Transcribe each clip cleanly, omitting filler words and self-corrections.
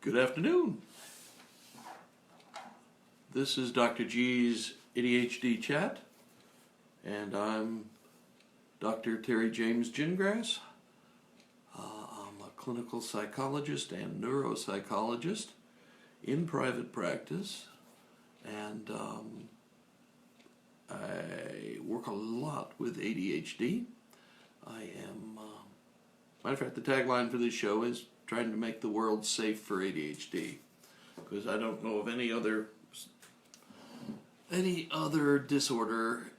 Good afternoon. This is Dr. G's ADHD chat, and I'm Dr. Terry James Gingras. I'm a clinical psychologist and neuropsychologist in private practice, and I work a lot with ADHD. Matter of fact, the tagline for this show is trying to make the world safe for ADHD, because I don't know of any other disorder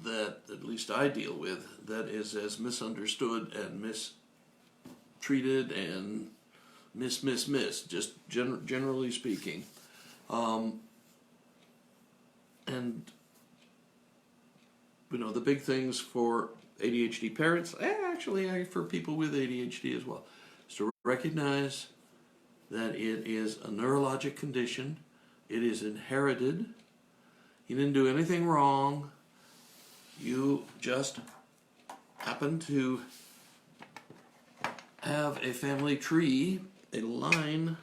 that at least I deal with that is as misunderstood and mistreated and just generally speaking. And the big things for ADHD parents, actually for people with ADHD as well, is to recognize that it is a neurologic condition. It is inherited. You didn't do anything wrong. You just happen to have a family tree, a line,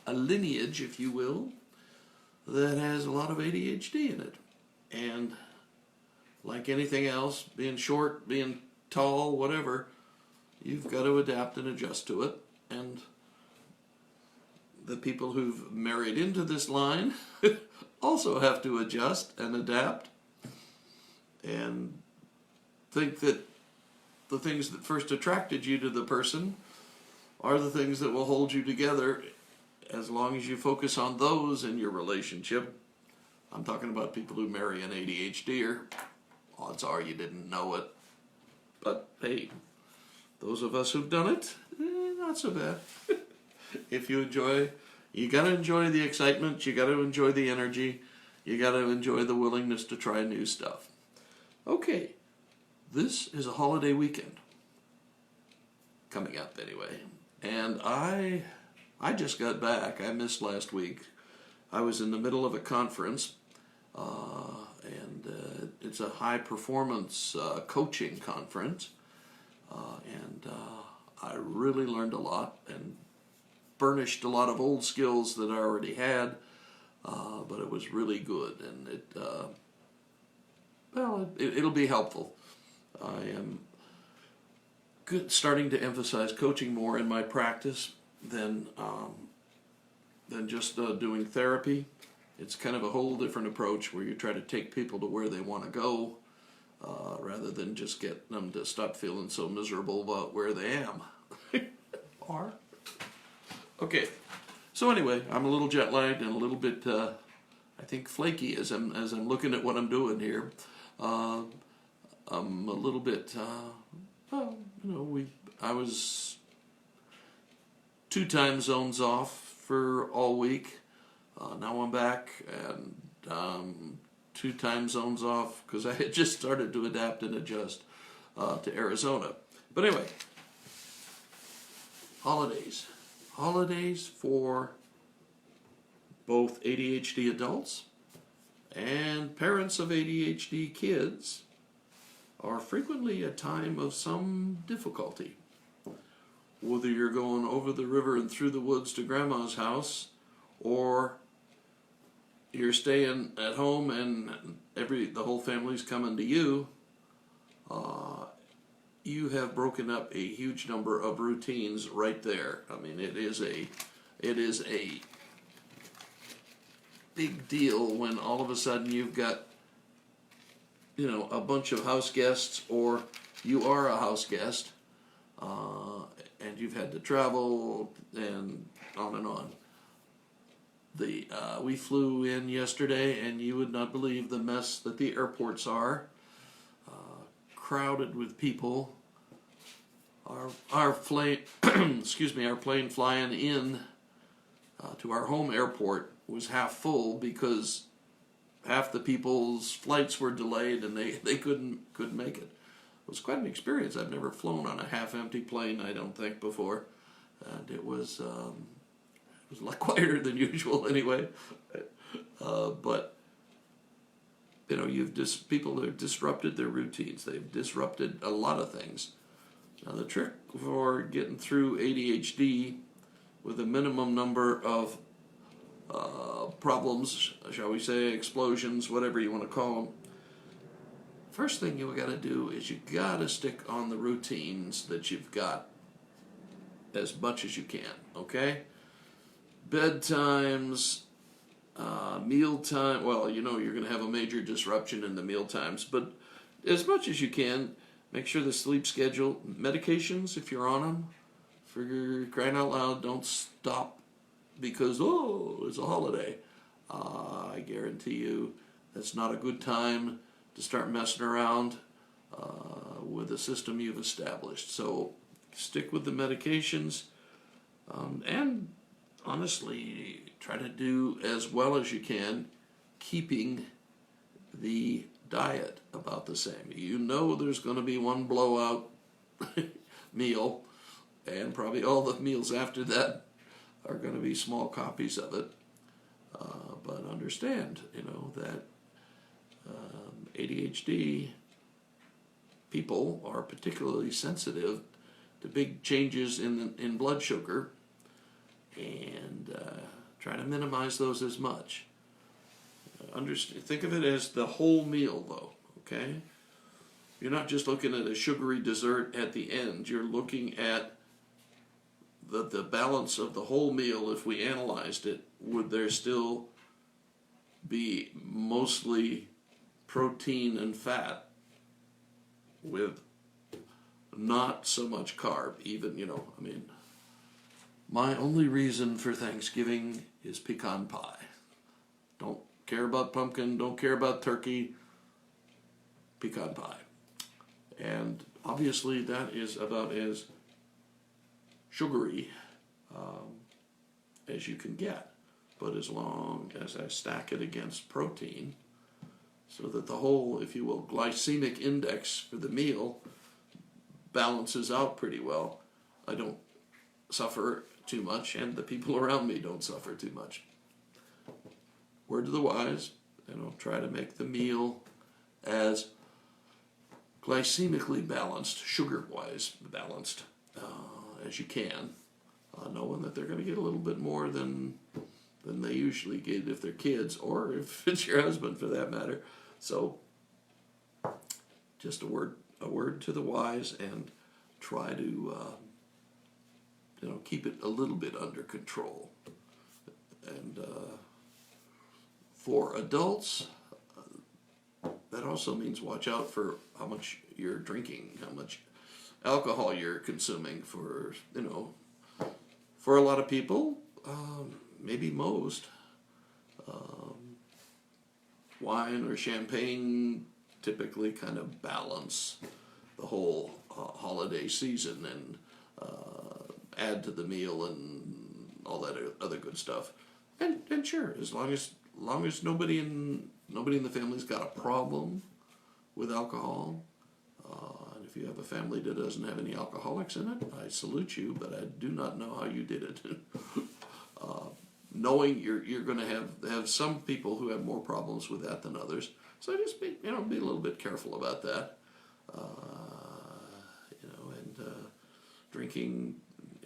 a lineage, if you will, that has a lot of ADHD in it. And like anything else, being short, being tall, whatever, you've got to adapt and adjust to it. And the people who've married into this line also have to adjust and adapt and think that the things that first attracted you to the person are the things that will hold you together as long as you focus on those in your relationship. I'm talking about people who marry an ADHDer. Odds are you didn't know it. But hey, those of us who've done it, not so bad. If you got to enjoy the excitement, you got to enjoy the energy, you got to enjoy the willingness to try new stuff. Okay, this is a holiday weekend coming up anyway, and I just got back. I missed last week. I was in the middle of a conference, and it's a high performance coaching conference, and I really learned a lot and burnished a lot of old skills that I already had, but it was really good, and it'll be helpful. I am starting to emphasize coaching more in my practice than just doing therapy. It's kind of a whole different approach where you try to take people to where they want to go, rather than just get them to stop feeling so miserable about where they are. Okay, so anyway, I'm a little jet lagged and a little bit, I think, flaky as I'm looking at what I'm doing here. I'm a little bit, I was 2 time zones off for all week. Now I'm back and 2 time zones off because I had just started to adapt and adjust to Arizona. But anyway, holidays. Holidays for both ADHD adults and parents of ADHD kids are frequently a time of some difficulty. Whether you're going over the river and through the woods to grandma's house, or you're staying at home and the whole family's coming to you, you have broken up a huge number of routines right there. I mean, it is a big deal when all of a sudden you've got, a bunch of house guests, or you are a house guest, and you've had to travel and on and on. We flew in yesterday, and you would not believe the mess that the airports are. Crowded with people. Our plane, our plane flying in to our home airport was half full because half the people's flights were delayed and they couldn't make it. It was quite an experience. I've never flown on a half-empty plane, I don't think, before, and it was a lot quieter than usual anyway. But people have disrupted their routines. They've disrupted a lot of things. Now the trick for getting through ADHD with a minimum number of problems, shall we say, explosions, whatever you want to call them. First thing you got to do is you got to stick on the routines that you've got as much as you can, okay? Bedtimes, mealtime, well, you're going to have a major disruption in the meal times, but as much as you can, make sure the sleep schedule, medications, if you're on them, for crying out loud, don't stop because, it's a holiday. I guarantee you that's not a good time to start messing around with the system you've established. So stick with the medications, and honestly, try to do as well as you can, keeping the diet about the same. There's going to be one blowout meal, and probably all the meals after that are going to be small copies of it. But understand, that ADHD people are particularly sensitive to big changes in blood sugar, and try to minimize those as much. Think of it as the whole meal, though, okay? You're not just looking at a sugary dessert at the end. You're looking at the balance of the whole meal. If we analyzed it, would there still be mostly protein and fat with not so much carb? My only reason for Thanksgiving is pecan pie. Don't care about pumpkin, don't care about turkey, pecan pie. And obviously that is about as sugary as you can get. But as long as I stack it against protein, so that the whole, if you will, glycemic index for the meal balances out pretty well, I don't suffer too much, and the people around me don't suffer too much. Word to the wise, try to make the meal as glycemically balanced, sugar-wise balanced as you can, knowing that they're going to get a little bit more than they usually get if they're kids, or if it's your husband for that matter. So just a word to the wise, and try to keep it a little bit under control. And for adults, that also means watch out for how much you're drinking, how much alcohol you're consuming. For a lot of people, maybe most, wine or champagne typically kind of balance the whole holiday season and add to the meal and all that other good stuff. And sure, as long as nobody in the family's got a problem with alcohol, and if you have a family that doesn't have any alcoholics in it, I salute you, but I do not know how you did it. Knowing you're going to have some people who have more problems with that than others, so just be a little bit careful about that.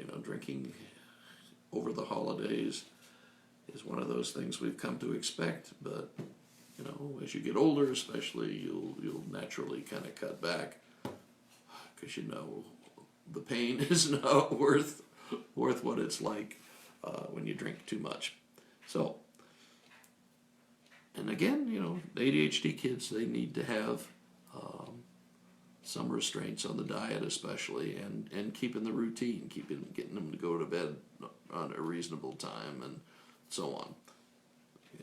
And drinking over the holidays is one of those things we've come to expect, but as you get older especially, you'll naturally kind of cut back, because the pain is not worth what it's like when you drink too much. So, and again, ADHD kids, they need to have some restraints on the diet especially, and keeping the routine, getting them to go to bed on a reasonable time, and so on.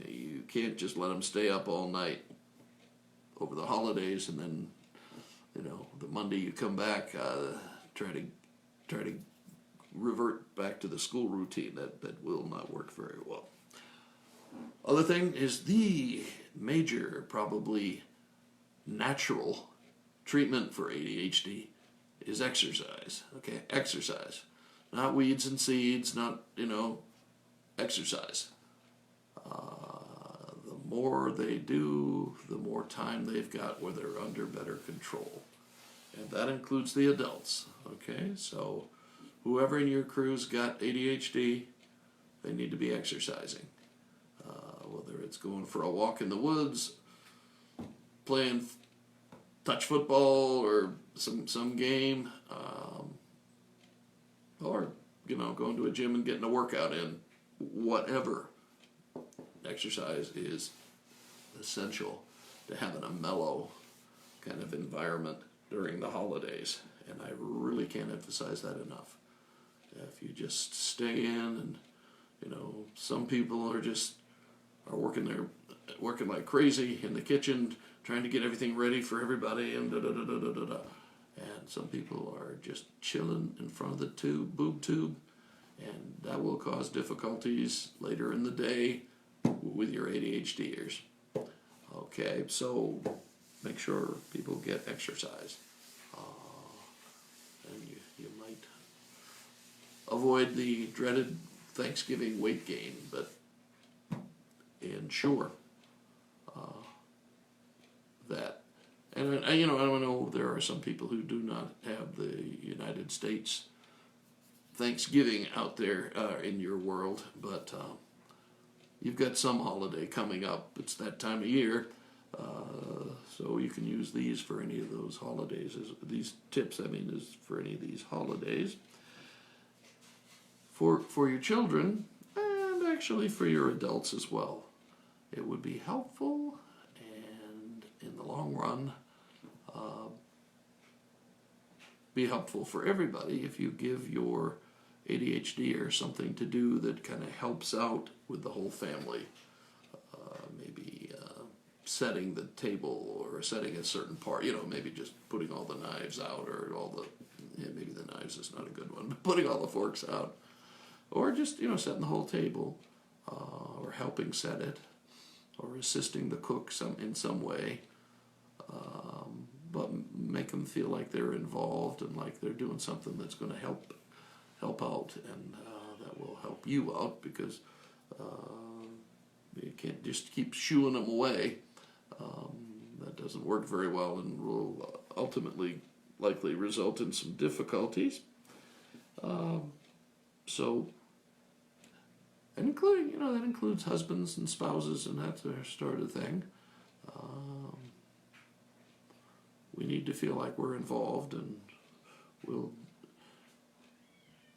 You can't just let them stay up all night over the holidays, and then the Monday you come back, try to revert back to the school routine. That will not work very well. Other thing is the major, probably natural treatment for ADHD is exercise. Okay, exercise. Not weeds and seeds, not, exercise. The more they do, the more time they've got where they're under better control. And that includes the adults. Okay, so whoever in your crew's got ADHD, they need to be exercising. Whether it's going for a walk in the woods, playing touch football or some game, or going to a gym and getting a workout in. Whatever, exercise is essential to having a mellow kind of environment during the holidays, and I really can't emphasize that enough. If you just stay in, and some people are working like crazy in the kitchen, trying to get everything ready for everybody, and and some people are just chilling in front of the boob tube, and that will cause difficulties later in the day with your ADHDers. Okay, so make sure people get exercise. And you might avoid the dreaded Thanksgiving weight gain, but ensure that. And I know there are some people who do not have the United States Thanksgiving out there in your world, but you've got some holiday coming up. It's that time of year, so you can use these for any of those holidays. These tips, is for any of these holidays. For your children, and actually for your adults as well. It would be helpful, and in the long run, be helpful for everybody if you give your ADHD or something to do that kind of helps out with the whole family. Maybe setting the table or setting a certain part, maybe just putting all the knives out, or maybe the knives is not a good one, but putting all the forks out. Or just, setting the whole table, or helping set it, or assisting the cook in some way. But make them feel like they're involved and like they're doing something that's going to help out, and that will help you out, because you can't just keep shooing them away. That doesn't work very well and will ultimately likely result in some difficulties. So, and including, that includes husbands and spouses and that sort of thing. We need to feel like we're involved, and we'll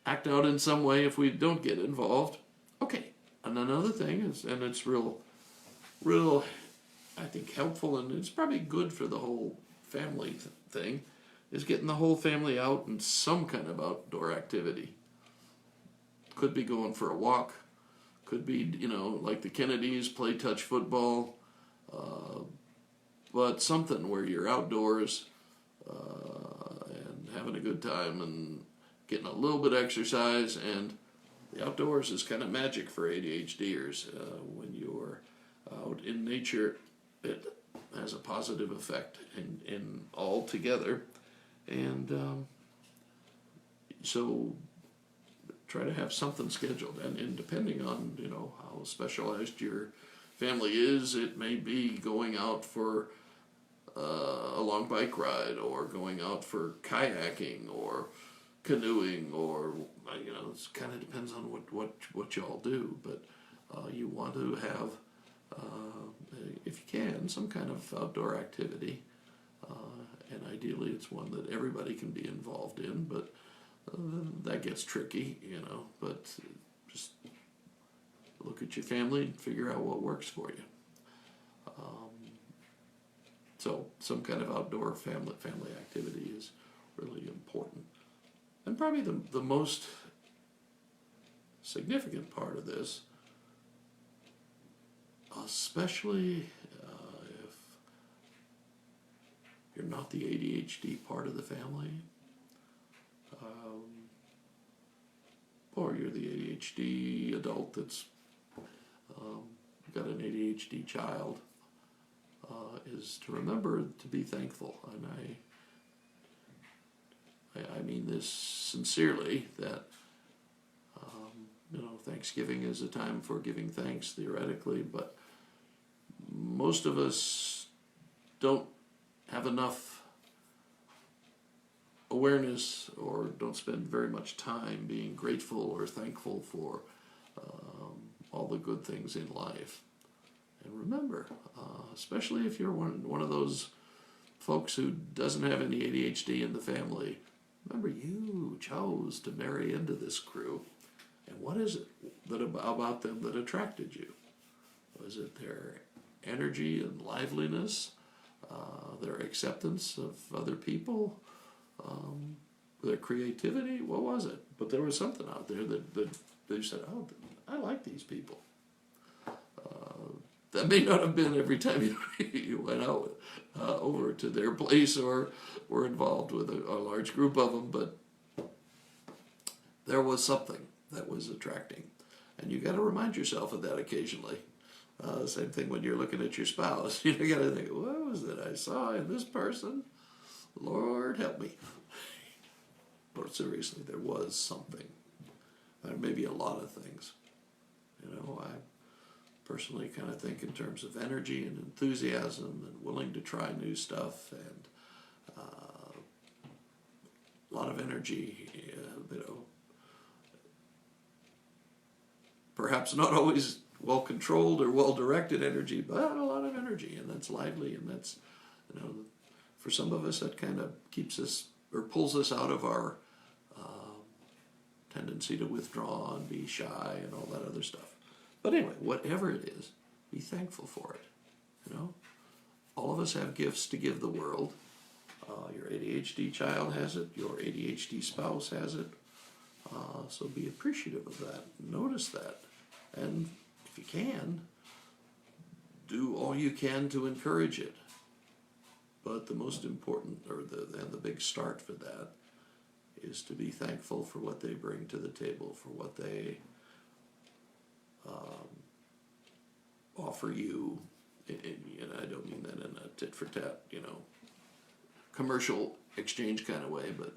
act out in some way if we don't get involved. Okay, and another thing is, and it's real, I think, helpful, and it's probably good for the whole family thing, is getting the whole family out in some kind of outdoor activity. Could be going for a walk, could be, like the Kennedys, play touch football, but something where you're outdoors and having a good time and getting a little bit of exercise. And the outdoors is kind of magic for ADHDers. When you're out in nature, it has a positive effect in all together. And so try to have something scheduled, and depending on how specialized your family is, it may be going out for a long bike ride, or going out for kayaking or canoeing, or it kind of depends on what y'all do, but you want to have, if you can, some kind of outdoor activity, and ideally it's one that everybody can be involved in, but that gets tricky, but just look at your family and figure out what works for you. So some kind of outdoor family activity is really important. And probably the most significant part of this, especially if you're not the ADHD part of the family, or you're the ADHD adult that's got an ADHD child, is to remember to be thankful. And I mean this sincerely, that Thanksgiving is a time for giving thanks theoretically, but most of us don't have enough awareness or don't spend very much time being grateful or thankful for all the good things in life. And remember, especially if you're one of those folks who doesn't have any ADHD in the family, remember you chose to marry into this crew. And what is it about them that attracted you? Was it their energy and liveliness, their acceptance of other people, their creativity? What was it? But there was something out there that they said, oh, I like these people. That may not have been every time you went out over to their place or were involved with a large group of them, but there was something that was attracting. And you got to remind yourself of that occasionally. Same thing when you're looking at your spouse. You got to think, what was it I saw in this person? Lord help me. But seriously, there was something. There may be a lot of things. I personally kind of think in terms of energy and enthusiasm and willing to try new stuff and a lot of energy, perhaps not always well controlled or well directed energy, but a lot of energy, and that's lively, and that's, for some of us that kind of keeps us or pulls us out of our tendency to withdraw and be shy and all that other stuff. But anyway, whatever it is, be thankful for it. All of us have gifts to give the world. Your ADHD child has it. Your ADHD spouse has it. So be appreciative of that. Notice that. And if you can, do all you can to encourage it. But the most important, or the big start for that, is to be thankful for what they bring to the table, for what they offer you. And I don't mean that in a tit-for-tat, commercial exchange kind of way, but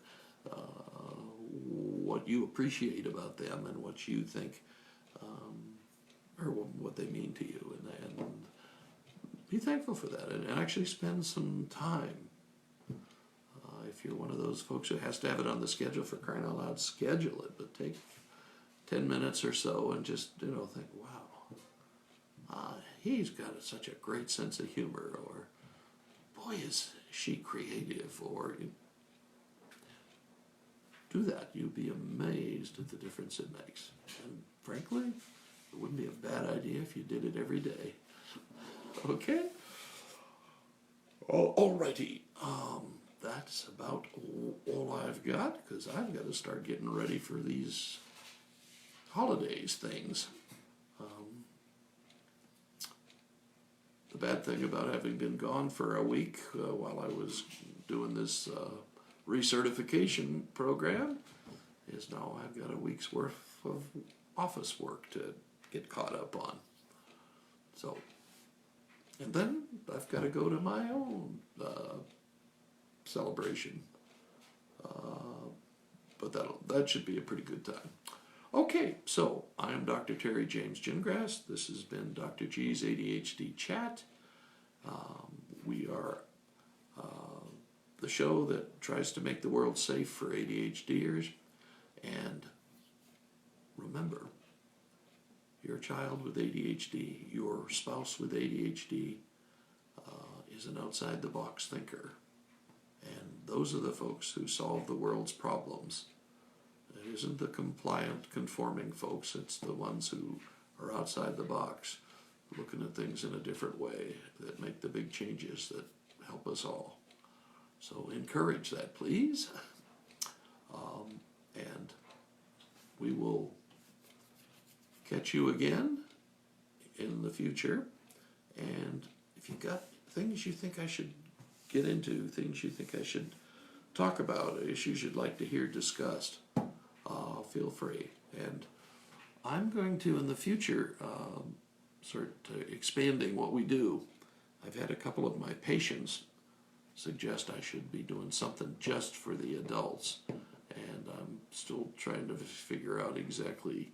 what you appreciate about them and what you think, or what they mean to you, and be thankful for that, and actually spend some time. If you're one of those folks who has to have it on the schedule, for crying out loud, schedule it, but take 10 minutes or so and just, think, wow, he's got such a great sense of humor, or boy, is she creative, or do that. You'd be amazed at the difference it makes. And frankly, it wouldn't be a bad idea if you did it every day. Okay? Alrighty. That's about all I've got, because I've got to start getting ready for these holidays things. The bad thing about having been gone for a week while I was doing this recertification program is now I've got a week's worth of office work to get caught up on. So, and then I've got to go to my own celebration. But that should be a pretty good time. Okay, so I am Dr. Terry James Gingras. This has been Dr. G's ADHD Chat. We are the show that tries to make the world safe for ADHDers. And remember, your child with ADHD, your spouse with ADHD is an outside-the-box thinker. And those are the folks who solve the world's problems. It isn't the compliant, conforming folks. It's the ones who are outside the box, looking at things in a different way, that make the big changes that help us all. So encourage that, please. And we will catch you again in the future. And if you've got things you think I should get into, things you think I should talk about, issues you'd like to hear discussed, feel free. And I'm going to, in the future, start expanding what we do. I've had a couple of my patients suggest I should be doing something just for the adults, and I'm still trying to figure out exactly,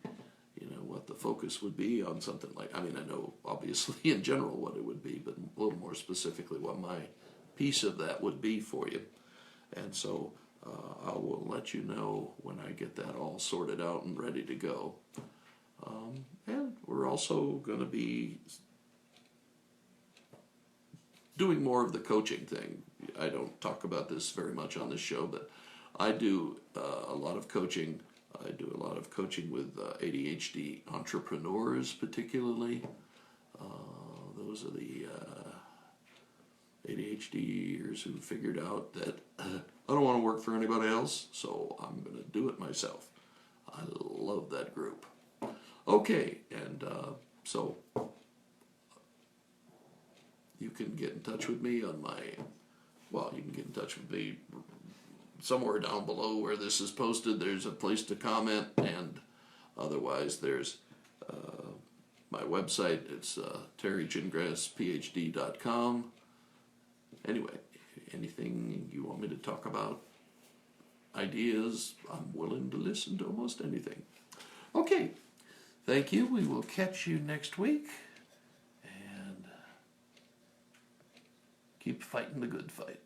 what the focus would be on something like, I know obviously in general what it would be, but a little more specifically what my piece of that would be for you. And so I will let you know when I get that all sorted out and ready to go. And we're also going to be doing more of the coaching thing. I don't talk about this very much on this show, but I do a lot of coaching. I do a lot of coaching with ADHD entrepreneurs, particularly. Those are the ADHDers who figured out that I don't want to work for anybody else, so I'm going to do it myself. I love that group. Okay, and so you can get in touch with me on you can get in touch with me somewhere down below where this is posted. There's a place to comment, and otherwise there's my website. It's terrygingrassphd.com. Anyway, anything you want me to talk about, ideas, I'm willing to listen to almost anything. Okay, thank you. We will catch you next week, and keep fighting the good fight.